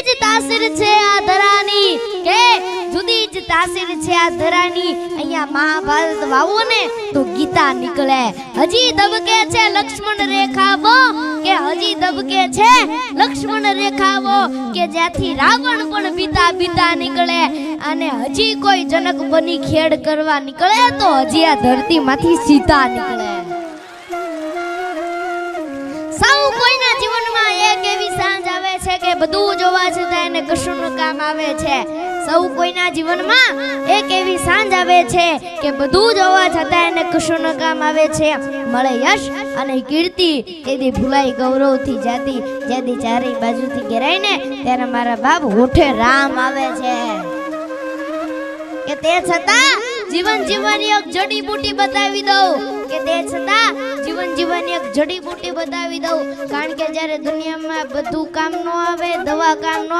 જ તાસીર છે આ ધરાની કે જુદી જ તાસીર છે આ ધરાની અહીંયા મહાભારત વાવો ને તો ગીતા નીકળે હજી દબકે છે લક્ષ્મણ રેખાવો કે હજી દબકે છે લક્ષ્મણ રેખાવો કે જ્યાંથી રાવણ પણ બીતા બીતા નીકળે અને હજી કોઈ જનક બની ખેડ કરવા નીકળે તો હજી આ ધરતીમાંથી સીતા નીકળે સૌ કોઈના જીવનમાં એક એવી સાંજ આવે છે કે બધું જોવા છતાં એને કશું ન કામ આવે છે સૌ કોઈના જીવનમાં એક એવી સાંજ આવે છે કે બધું જોવા છતાં એને કશું ન કામ આવે છે મળે યશ અને કીર્તિ તેથી ભૂલાઈ ગૌરવથી જાતી જેથી ચારે બાજુથી ઘેરાય ને ત્યારે મારા બાપ હોઠે રામ આવે છે કે તે છતાં જીવન જીવવાની એક જડીબુટી બતાવી દઉં કે તે છતાં જીવન જીવવાની એક જડીબુટી બતાવી દઉં કારણ કે જ્યારે દુનિયામાં બધું કામ ન આવે દવા કામ ન